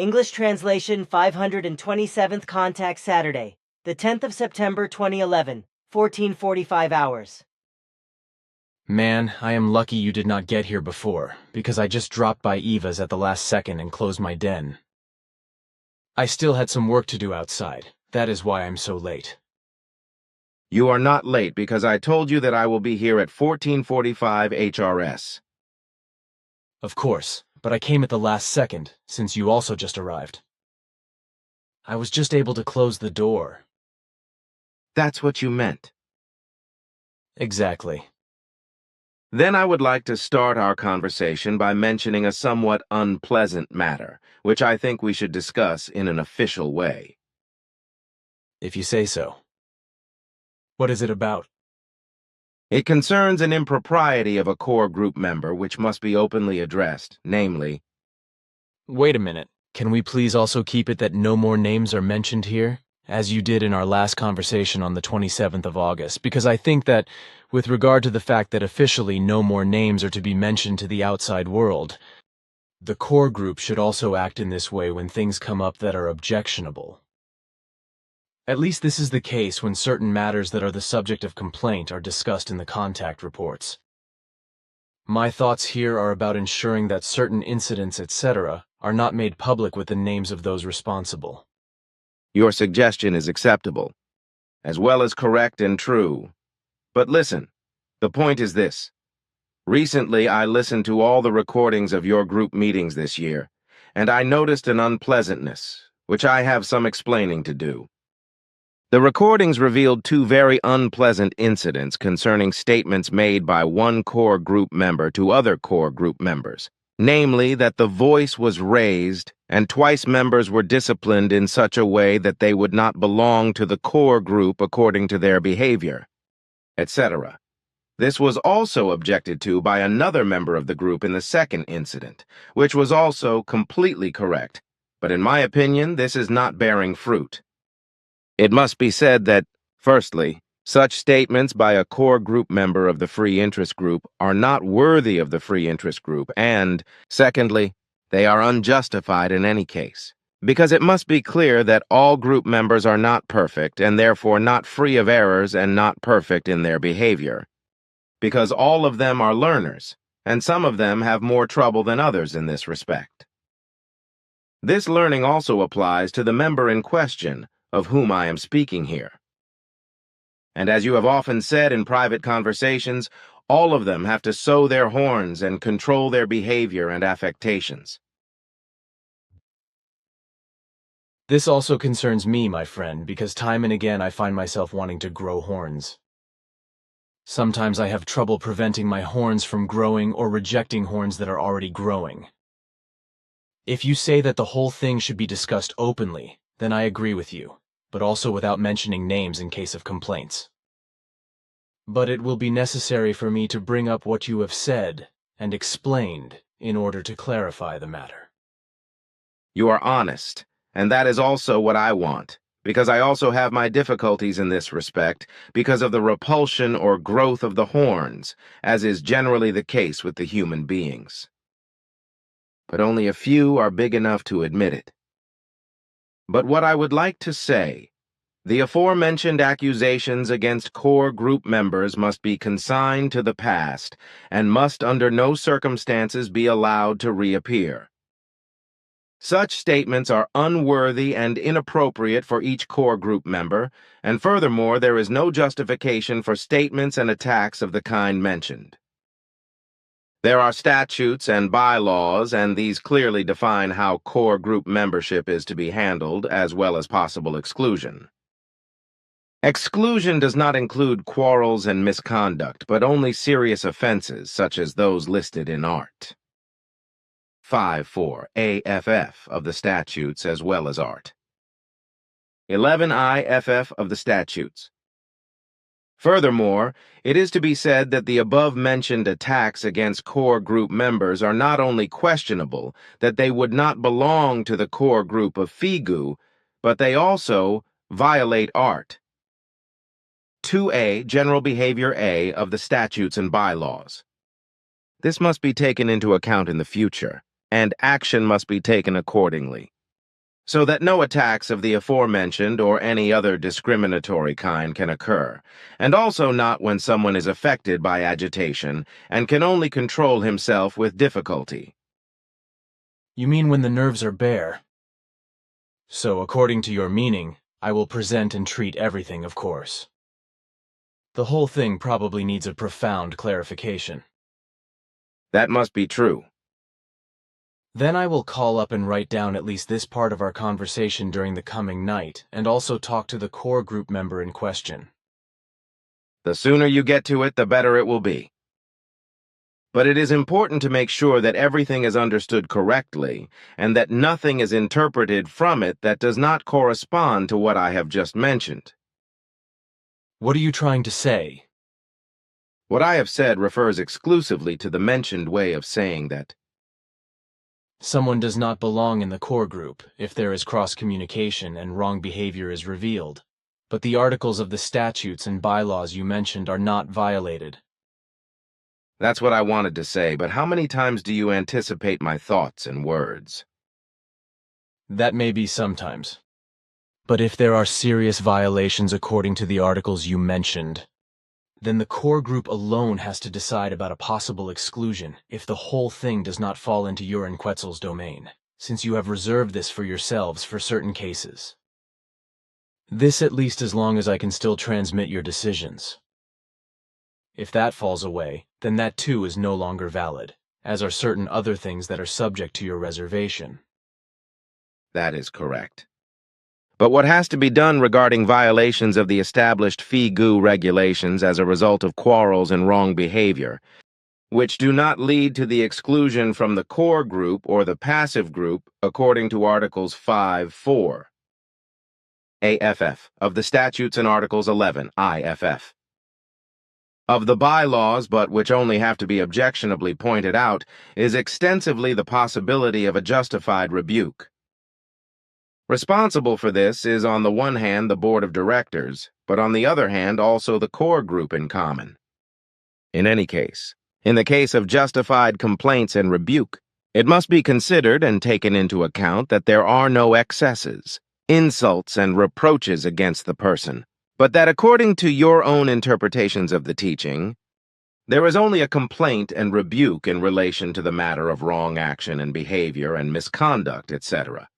English translation 527th contact Saturday, the 10th of September 2011, 14:45 hours. Man, I am lucky you did not get here before, because I just dropped by Eva's at the last second and closed my den. I still had some work to do outside. That is why I'm so late. You are not late because I told you that I will be here at 14:45 HRS. Of course, but I came at the last second, since you also just arrived. I was just able to close the door. That's what you meant. Exactly. Then I would like to start our conversation by mentioning a somewhat unpleasant matter, which I think we should discuss in an official way. If you say so. What is it about? It concerns an impropriety of a core group member which must be openly addressed, namely— Wait a minute. Can we please also keep it that no more names are mentioned here, as you did in our last conversation on the 27th of August, because I think that, with regard to the fact that officially no more names are to be mentioned to the outside world, the core group should also act in this way when things come up that are objectionable. At least this is the case when certain matters that are the subject of complaint are discussed in the contact reports. My thoughts here are about ensuring that certain incidents, etc., are not made public with the names of those responsible. Your suggestion is acceptable, as well as correct and true. But listen, the point is this. Recently, I listened to all the recordings of your group meetings this year, and I noticed an unpleasantness, which I have some explaining to do. The recordings revealed two very unpleasant incidents concerning statements made by one core group member to other core group members, namely that the voice was raised and twice members were disciplined in such a way that they would not belong to the core group according to their behavior, etc. This was also objected to by another member of the group in the second incident, which was also completely correct, but in my opinion, this is not bearing fruit. It must be said that, firstly, such statements by a core group member of the free interest group are not worthy of the free interest group, and, secondly, they are unjustified in any case, because it must be clear that all group members are not perfect and therefore not free of errors and not perfect in their behavior, because all of them are learners, and some of them have more trouble than others in this respect. This learning also applies to the member in question, of whom I am speaking here. And as you have often said in private conversations, all of them have to sow their horns and control their behavior and affectations. This also concerns me, my friend, because time and again I find myself wanting to grow horns. Sometimes I have trouble preventing my horns from growing or rejecting horns that are already growing. If you say that the whole thing should be discussed openly, then I agree with you, but also without mentioning names in case of complaints. But it will be necessary for me to bring up what you have said and explained in order to clarify the matter. You are honest, and that is also what I want, because I also have my difficulties in this respect because of the repulsion or growth of the horns, as is generally the case with the human beings. But only a few are big enough to admit it. But what I would like to say, the aforementioned accusations against core group members must be consigned to the past and must under no circumstances be allowed to reappear. Such statements are unworthy and inappropriate for each core group member, and furthermore, there is no justification for statements and attacks of the kind mentioned. There are statutes and bylaws, and these clearly define how core group membership is to be handled, as well as possible exclusion. Exclusion does not include quarrels and misconduct, but only serious offenses, such as those listed in Art. 5.4 AFF of the statutes as well as Art. 11 IFF of the statutes. Furthermore, it is to be said that the above-mentioned attacks against core group members are not only questionable, that they would not belong to the core group of FIGU, but they also violate Art. 2A, General Behavior A, of the statutes and bylaws. This must be taken into account in the future, and action must be taken accordingly. so that no attacks of the aforementioned or any other discriminatory kind can occur, and also not when someone is affected by agitation and can only control himself with difficulty. You mean when the nerves are bare? So, according to your meaning, I will present and treat everything, of course. The whole thing probably needs a profound clarification. That must be true. Then I will call up and write down at least this part of our conversation during the coming night, and also talk to the core group member in question. The sooner you get to it, the better it will be. But it is important to make sure that everything is understood correctly, and that nothing is interpreted from it that does not correspond to what I have just mentioned. What are you trying to say? What I have said refers exclusively to the mentioned way of saying that Someone does not belong in the core group if there is cross-communication and wrong behavior is revealed, but the articles of the statutes and bylaws you mentioned are not violated. That's what I wanted to say, but how many times do you anticipate my thoughts and words? That may be sometimes. But if there are serious violations according to the articles you mentioned, then the core group alone has to decide about a possible exclusion if the whole thing does not fall into your and Quetzal's domain, since you have reserved this for yourselves for certain cases. This at least as long as I can still transmit your decisions. If that falls away, then that too is no longer valid, as are certain other things that are subject to your reservation. That is correct. But what has to be done regarding violations of the established FIGU regulations as a result of quarrels and wrong behavior, which do not lead to the exclusion from the core group or the passive group according to Articles 5(4) AFF of the Statutes and Articles 11 IFF of the bylaws, but which only have to be objectionably pointed out, is extensively the possibility of a justified rebuke. Responsible for this is on the one hand the Board of Directors, but on the other hand also the core group in common. In any case, in the case of justified complaints and rebuke, it must be considered and taken into account that there are no excesses, insults, and reproaches against the person, but that according to your own interpretations of the teaching, there is only a complaint and rebuke in relation to the matter of wrong action and behavior and misconduct, etc.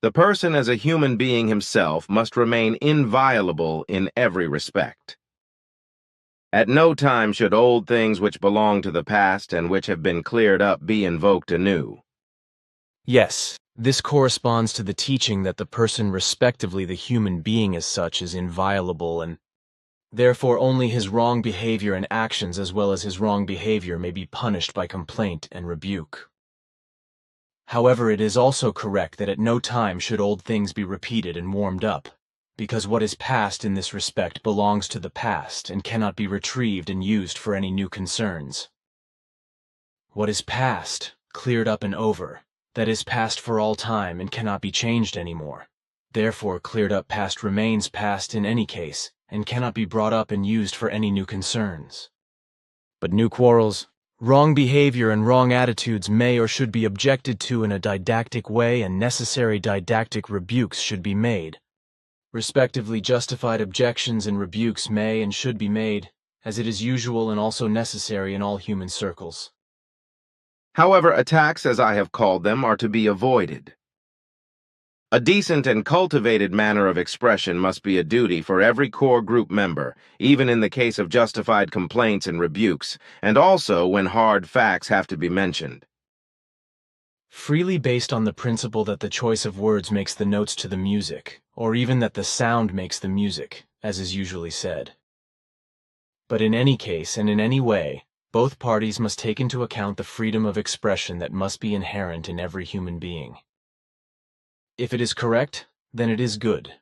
The person as a human being himself must remain inviolable in every respect. At no time should old things which belong to the past and which have been cleared up be invoked anew. Yes, this corresponds to the teaching that the person respectively the human being as such is inviolable and therefore only his wrong behavior and actions as well as his wrong behavior may be punished by complaint and rebuke. However, it is also correct that at no time should old things be repeated and warmed up, because what is past in this respect belongs to the past and cannot be retrieved and used for any new concerns. What is past, cleared up and over, that is past for all time and cannot be changed anymore. Therefore, cleared up past remains past in any case, and cannot be brought up and used for any new concerns. But new quarrels, wrong behavior and wrong attitudes may or should be objected to in a didactic way, and necessary didactic rebukes should be made. Respectively, justified objections and rebukes may and should be made, as it is usual and also necessary in all human circles. However, attacks, as I have called them, are to be avoided. A decent and cultivated manner of expression must be a duty for every core group member, even in the case of justified complaints and rebukes, and also when hard facts have to be mentioned. Freely based on the principle that the choice of words makes the notes to the music, or even that the sound makes the music, as is usually said. But in any case and in any way, both parties must take into account the freedom of expression that must be inherent in every human being. If it is correct, then it is good.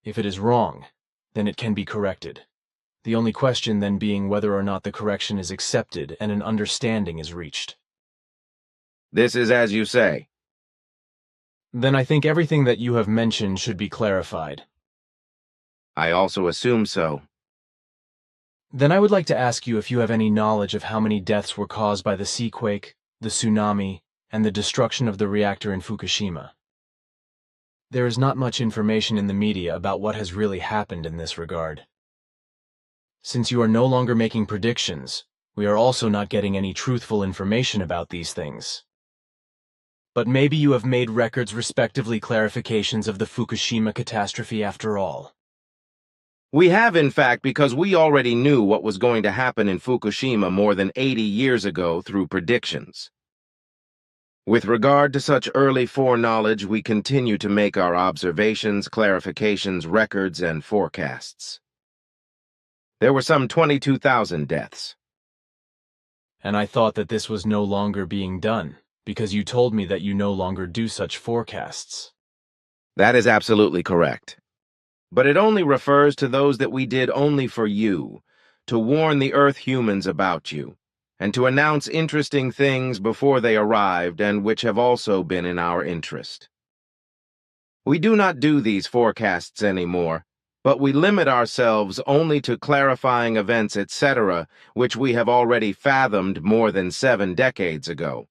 If it is wrong, then it can be corrected. The only question then being whether or not the correction is accepted and an understanding is reached. This is as you say. Then I think everything that you have mentioned should be clarified. I also assume so. Then I would like to ask you if you have any knowledge of how many deaths were caused by the seaquake, the tsunami, and the destruction of the reactor in Fukushima. There is not much information in the media about what has really happened in this regard. Since you are no longer making predictions, we are also not getting any truthful information about these things. But maybe you have made records respectively clarifications of the Fukushima catastrophe after all. We have, in fact, because we already knew what was going to happen in Fukushima more than 80 years ago through predictions. With regard to such early foreknowledge, we continue to make our observations, clarifications, records, and forecasts. There were some 22,000 deaths. And I thought that this was no longer being done, because you told me that you no longer do such forecasts. That is absolutely correct. But it only refers to those that we did only for you, to warn the Earth humans about you, and to announce interesting things before they arrived and which have also been in our interest. We do not do these forecasts anymore, but we limit ourselves only to clarifying events, etc., which we have already fathomed more than 7 decades ago.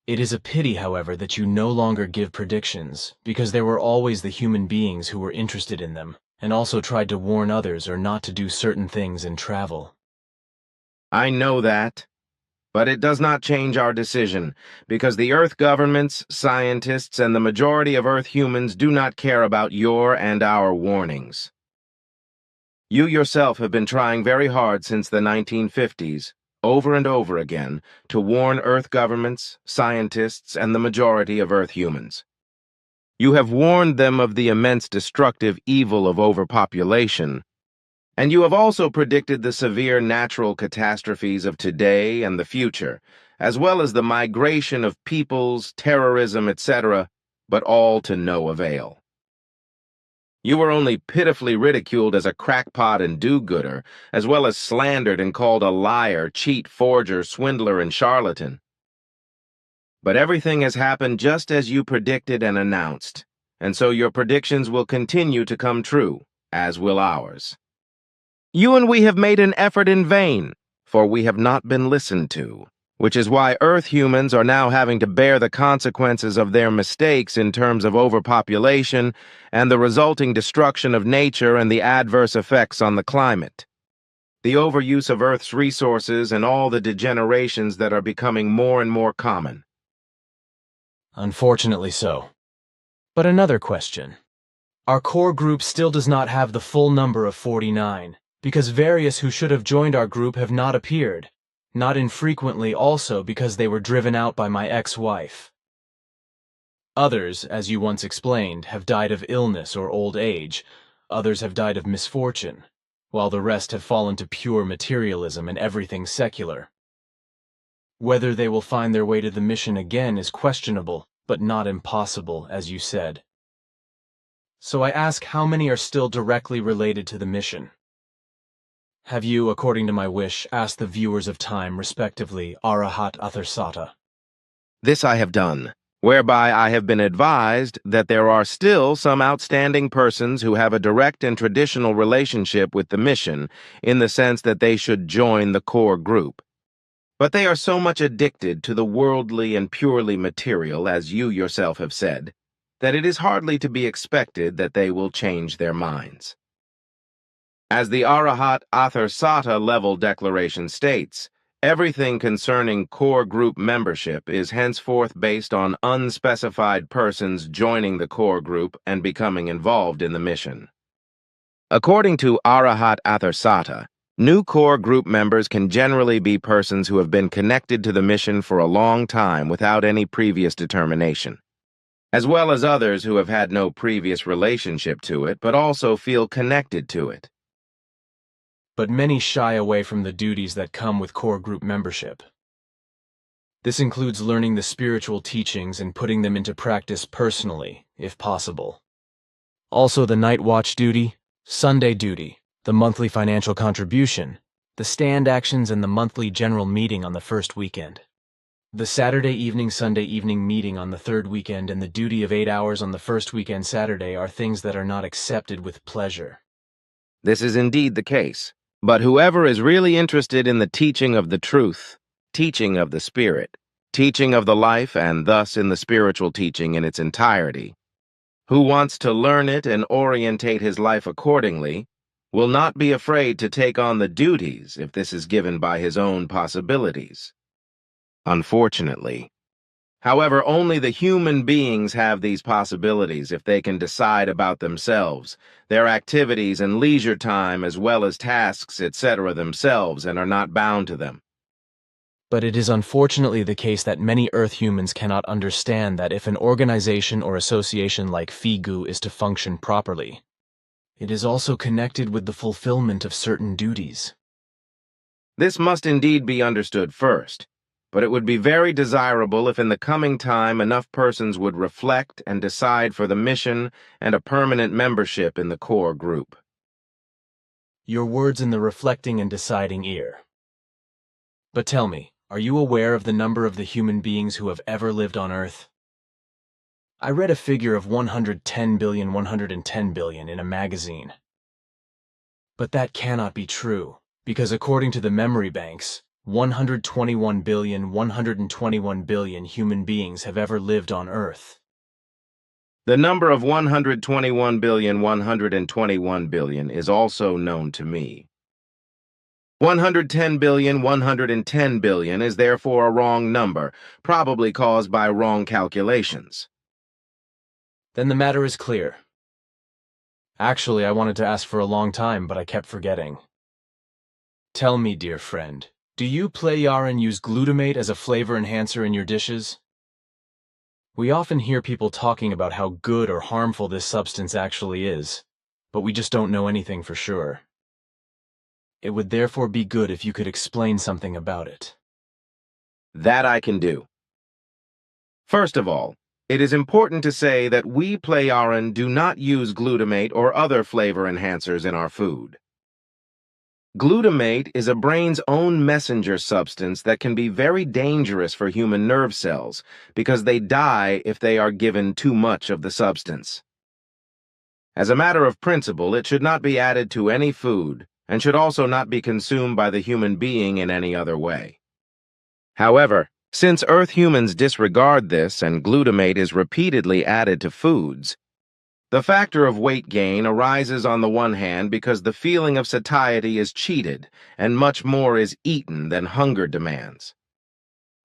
It is a pity, however, that you no longer give predictions, because there were always the human beings who were interested in them, and also tried to warn others or not to do certain things in travel. I know that, but it does not change our decision, because the Earth governments, scientists, and the majority of Earth humans do not care about your and our warnings. You yourself have been trying very hard since the 1950s, over and over again, to warn Earth governments, scientists, and the majority of Earth humans. You have warned them of the immense destructive evil of overpopulation, and you have also predicted the severe natural catastrophes of today and the future, as well as the migration of peoples, terrorism, etc., but all to no avail. You were only pitifully ridiculed as a crackpot and do-gooder, as well as slandered and called a liar, cheat, forger, swindler, and charlatan. But everything has happened just as you predicted and announced, and so your predictions will continue to come true, as will ours. You and we have made an effort in vain, for we have not been listened to, which is why Earth humans are now having to bear the consequences of their mistakes in terms of overpopulation and the resulting destruction of nature and the adverse effects on the climate. The overuse of Earth's resources and all the degenerations that are becoming more and more common. Unfortunately so. But another question. Our core group still does not have the full number of 49, because various who should have joined our group have not appeared. Not infrequently also because they were driven out by my ex-wife. Others, as you once explained, have died of illness or old age, others have died of misfortune, while the rest have fallen to pure materialism and everything secular. Whether they will find their way to the mission again is questionable, but not impossible, as you said. So I ask, how many are still directly related to the mission? Have you, according to my wish, asked the viewers of Time, respectively, Arahat Athersata? This I have done, whereby I have been advised that there are still some outstanding persons who have a direct and traditional relationship with the mission, in the sense that they should join the core group. But they are so much addicted to the worldly and purely material, as you yourself have said, that it is hardly to be expected that they will change their minds. As the Arahat Athersata level declaration states, everything concerning core group membership is henceforth based on unspecified persons joining the core group and becoming involved in the mission. According to Arahat Athersata, new core group members can generally be persons who have been connected to the mission for a long time without any previous determination, as well as others who have had no previous relationship to it but also feel connected to it. But many shy away from the duties that come with core group membership. This includes learning the spiritual teachings and putting them into practice personally, if possible. Also the night watch duty, Sunday duty, the monthly financial contribution, the stand actions, and the monthly general meeting on the first weekend. The Saturday evening, Sunday evening meeting on the third weekend, and the duty of 8 hours on the first weekend Saturday are things that are not accepted with pleasure. This is indeed the case. But whoever is really interested in the teaching of the truth, teaching of the Spirit, teaching of the life, and thus in the spiritual teaching in its entirety, who wants to learn it and orientate his life accordingly, will not be afraid to take on the duties if this is given by his own possibilities. Unfortunately. However, only the human beings have these possibilities if they can decide about themselves, their activities and leisure time as well as tasks, etc. themselves, and are not bound to them. But it is unfortunately the case that many Earth humans cannot understand that if an organization or association like FIGU is to function properly, it is also connected with the fulfillment of certain duties. This must indeed be understood first, but it would be very desirable if in the coming time enough persons would reflect and decide for the mission and a permanent membership in the core group. Your words in the reflecting and deciding ear. But tell me, are you aware of the number of the human beings who have ever lived on Earth? I read a figure of 110 billion in a magazine. But that cannot be true, because according to the memory banks, 121 billion human beings have ever lived on Earth. The number of 121 billion is also known to me. 110 billion is therefore a wrong number, probably caused by wrong calculations. Then the matter is clear. Actually, I wanted to ask for a long time, but I kept forgetting. Tell me, dear friend, do you Plejaren use glutamate as a flavor enhancer in your dishes? We often hear people talking about how good or harmful this substance actually is, but we just don't know anything for sure. It would therefore be good if you could explain something about it. That I can do. First of all, it is important to say that we Plejaren do not use glutamate or other flavor enhancers in our food. Glutamate is a brain's own messenger substance that can be very dangerous for human nerve cells because they die if they are given too much of the substance. As a matter of principle, it should not be added to any food and should also not be consumed by the human being in any other way. However, since Earth humans disregard this and glutamate is repeatedly added to foods, the factor of weight gain arises on the one hand because the feeling of satiety is cheated and much more is eaten than hunger demands.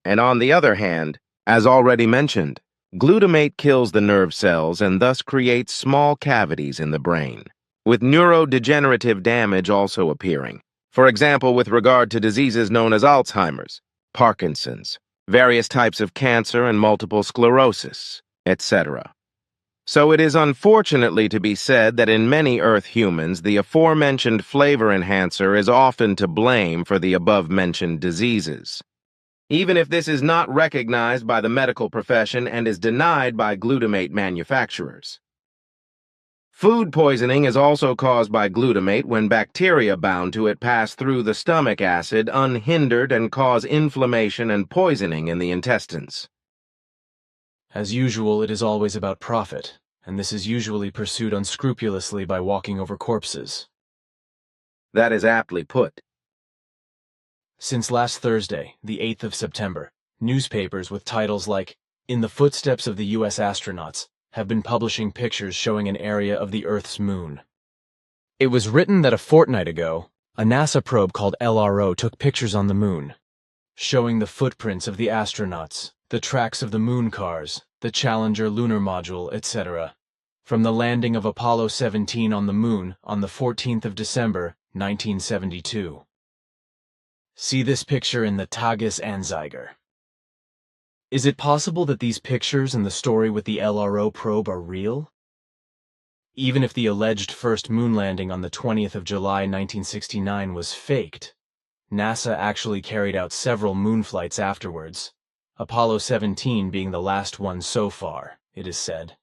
And on the other hand, as already mentioned, glutamate kills the nerve cells and thus creates small cavities in the brain, with neurodegenerative damage also appearing, for example with regard to diseases known as Alzheimer's, Parkinson's, various types of cancer and multiple sclerosis, etc. So it is unfortunately to be said that in many Earth humans, the aforementioned flavor enhancer is often to blame for the above-mentioned diseases, even if this is not recognized by the medical profession and is denied by glutamate manufacturers. Food poisoning is also caused by glutamate when bacteria bound to it pass through the stomach acid unhindered and cause inflammation and poisoning in the intestines. As usual, it is always about profit, and this is usually pursued unscrupulously by walking over corpses. That is aptly put. Since last Thursday, the 8th of September, newspapers with titles like, "In the Footsteps of the U.S. Astronauts," have been publishing pictures showing an area of the Earth's moon. It was written that a fortnight ago, a NASA probe called LRO took pictures on the moon, showing the footprints of the astronauts, the tracks of the moon cars, the Challenger lunar module, etc., from the landing of Apollo 17 on the moon on the 14th of December, 1972. See this picture in the Tagesanzeiger. Is it possible that these pictures and the story with the LRO probe are real? Even if the alleged first moon landing on the 20th of July 1969 was faked, NASA actually carried out several moon flights afterwards, Apollo 17 being the last one so far, it is said.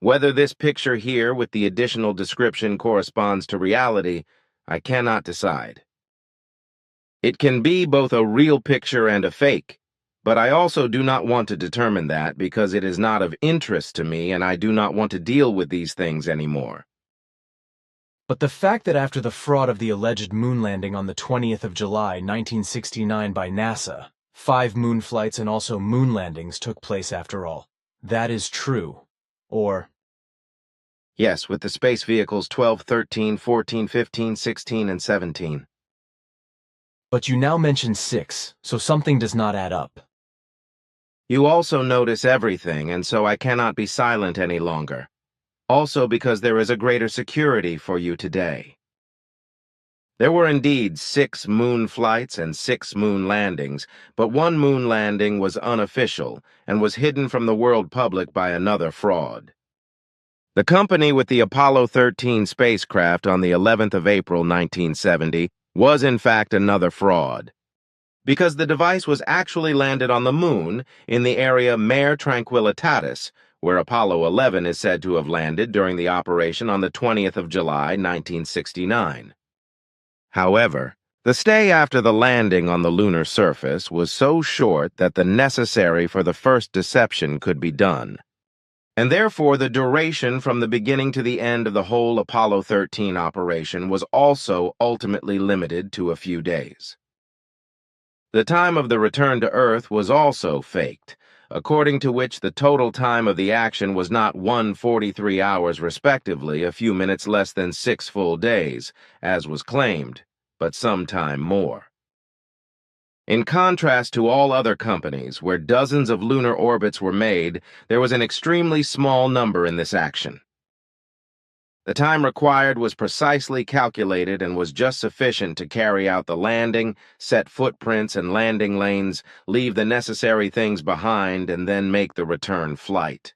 Whether this picture here with the additional description corresponds to reality, I cannot decide. It can be both a real picture and a fake, but I also do not want to determine that because it is not of interest to me and I do not want to deal with these things anymore. But the fact that after the fraud of the alleged moon landing on the 20th of July 1969 by NASA, 5 moon flights and also moon landings took place after all, that is true. Or, Yes, with the space vehicles 12, 13, 14, 15, 16, and 17. but you now mention 6, so something does not add up. You also notice everything, and so I cannot be silent any longer. Also because there is a greater security for you today. There were indeed 6 moon flights and 6 moon landings, but one moon landing was unofficial and was hidden from the world public by another fraud. The company with the Apollo 13 spacecraft on the 11th of April 1970 was in fact another fraud, because the device was actually landed on the moon in the area Mare Tranquillitatis, where Apollo 11 is said to have landed during the operation on the 20th of July 1969. However, the stay after the landing on the lunar surface was so short that the necessary for the first deception could be done, and therefore the duration from the beginning to the end of the whole Apollo 13 operation was also ultimately limited to a few days. The time of the return to Earth was also faked, according to which the total time of the action was not 1:43 hours respectively, a few minutes less than 6 full days, as was claimed, but some time more. In contrast to all other companies, where dozens of lunar orbits were made, there was an extremely small number in this action. The time required was precisely calculated and was just sufficient to carry out the landing, set footprints and landing lanes, leave the necessary things behind, and then make the return flight.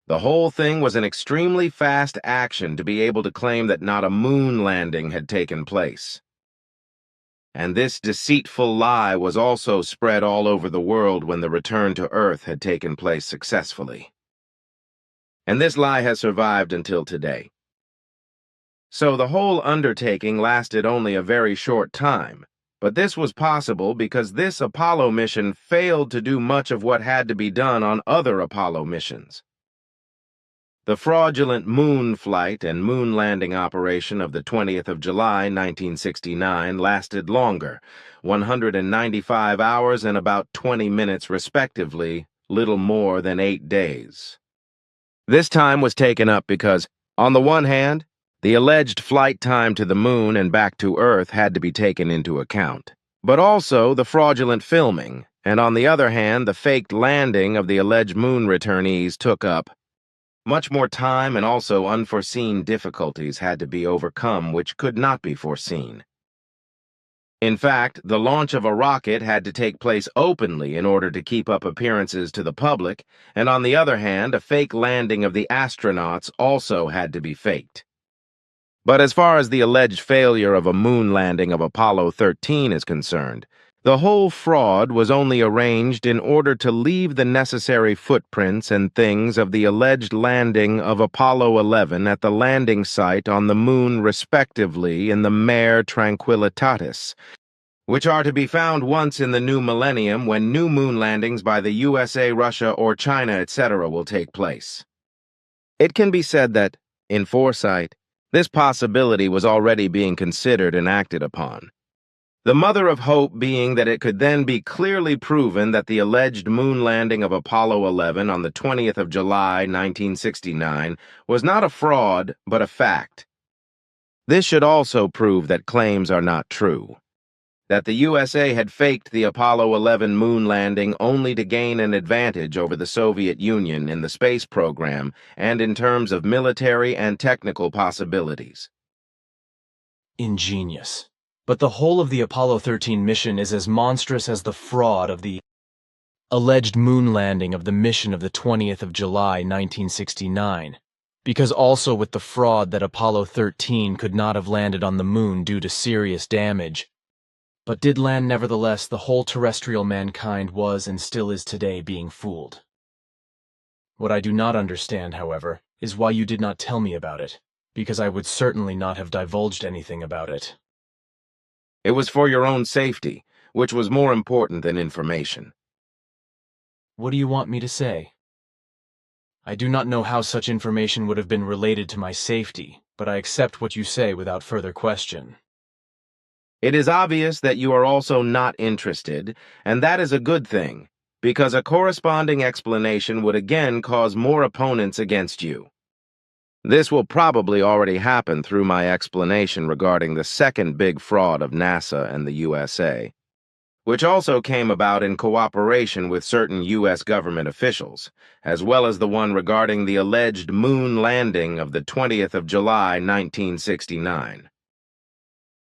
The whole thing was an extremely fast action to be able to claim that not a moon landing had taken place. And this deceitful lie was also spread all over the world when the return to Earth had taken place successfully. And this lie has survived until today. So the whole undertaking lasted only a very short time, but this was possible because this Apollo mission failed to do much of what had to be done on other Apollo missions. The fraudulent moon flight and moon landing operation of the 20th of July, 1969 lasted longer, 195 hours and about 20 minutes respectively, little more than 8 days. This time was taken up because, on the one hand, the alleged flight time to the moon and back to Earth had to be taken into account, but also the fraudulent filming, and on the other hand, the faked landing of the alleged moon returnees took up much more time, and also unforeseen difficulties had to be overcome which could not be foreseen. In fact, the launch of a rocket had to take place openly in order to keep up appearances to the public, and on the other hand, a fake landing of the astronauts also had to be faked. But as far as the alleged failure of a moon landing of Apollo 13 is concerned, the whole fraud was only arranged in order to leave the necessary footprints and things of the alleged landing of Apollo 11 at the landing site on the moon respectively in the Mare Tranquillitatis, which are to be found once in the new millennium when new moon landings by the USA, Russia, or China, etc. will take place. It can be said that, in foresight, this possibility was already being considered and acted upon. The mother of hope being that it could then be clearly proven that the alleged moon landing of Apollo 11 on the 20th of July, 1969, was not a fraud, but a fact. This should also prove that claims are not true, that the USA had faked the Apollo 11 moon landing only to gain an advantage over the Soviet Union in the space program and in terms of military and technical possibilities. Ingenious. But the whole of the Apollo 13 mission is as monstrous as the fraud of the alleged moon landing of the mission of the 20th of July, 1969, because also with the fraud that Apollo 13 could not have landed on the moon due to serious damage, but did land nevertheless, the whole terrestrial mankind was and still is today being fooled. What I do not understand, however, is why you did not tell me about it, because I would certainly not have divulged anything about it. It was for your own safety, which was more important than information. What do you want me to say? I do not know how such information would have been related to my safety, but I accept what you say without further question. It is obvious that you are also not interested, and that is a good thing, because a corresponding explanation would again cause more opponents against you. This will probably already happen through my explanation regarding the second big fraud of NASA and the USA, which also came about in cooperation with certain U.S. government officials, as well as the one regarding the alleged moon landing of the 20th of July, 1969.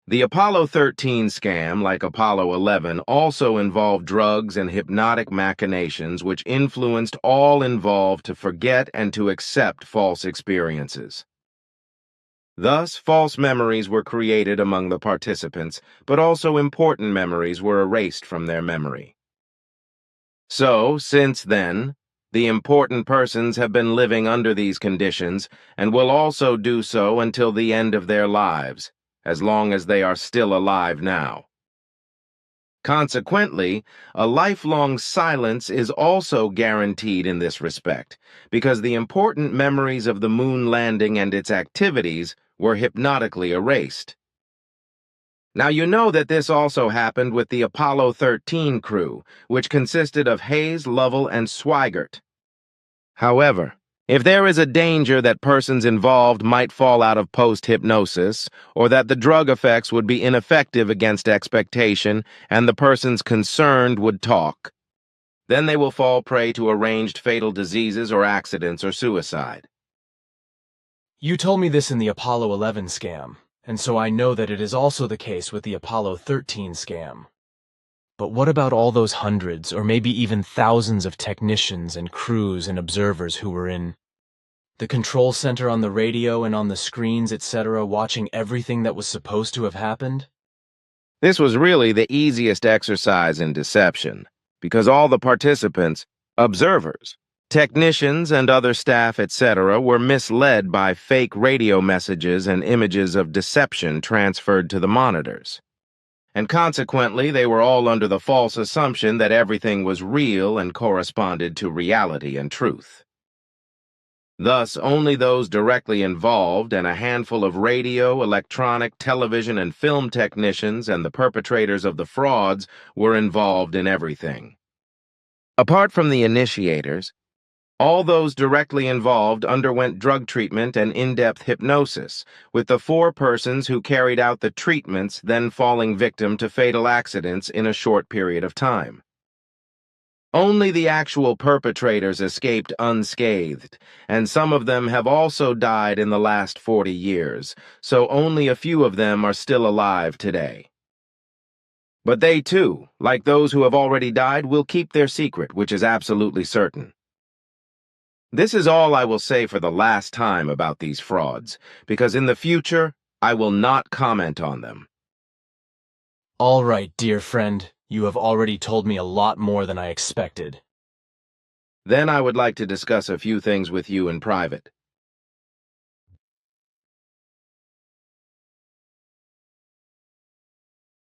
The Apollo 13 scam, like Apollo 11, also involved drugs and hypnotic machinations which influenced all involved to forget and to accept false experiences. Thus, false memories were created among the participants, but also important memories were erased from their memory. So, since then, the important persons have been living under these conditions and will also do so until the end of their lives, as long as they are still alive now. Consequently, a lifelong silence is also guaranteed in this respect, because the important memories of the moon landing and its activities were hypnotically erased. Now you know that this also happened with the Apollo 13 crew, which consisted of Hayes, Lovell, and Swigert. However, if there is a danger that persons involved might fall out of post-hypnosis, or that the drug effects would be ineffective against expectation and the persons concerned would talk, then they will fall prey to arranged fatal diseases or accidents or suicide. You told me this in the Apollo 11 scam, and so I know that it is also the case with the Apollo 13 scam. But what about all those hundreds, or maybe even thousands of technicians and crews and observers who were in the control center on the radio and on the screens, etc., watching everything that was supposed to have happened? This was really the easiest exercise in deception, because all the participants, observers, technicians, and other staff, etc., were misled by fake radio messages and images of deception transferred to the monitors. And consequently, they were all under the false assumption that everything was real and corresponded to reality and truth. Thus, only those directly involved and a handful of radio, electronic, television, and film technicians and the perpetrators of the frauds were involved in everything. Apart from the initiators, all those directly involved underwent drug treatment and in-depth hypnosis, with the 4 persons who carried out the treatments then falling victim to fatal accidents in a short period of time. Only the actual perpetrators escaped unscathed, and some of them have also died in the last 40 years, so only a few of them are still alive today. But they too, like those who have already died, will keep their secret, which is absolutely certain. This is all I will say for the last time about these frauds, because in the future, I will not comment on them. All right, dear friend, you have already told me a lot more than I expected. Then I would like to discuss a few things with you in private.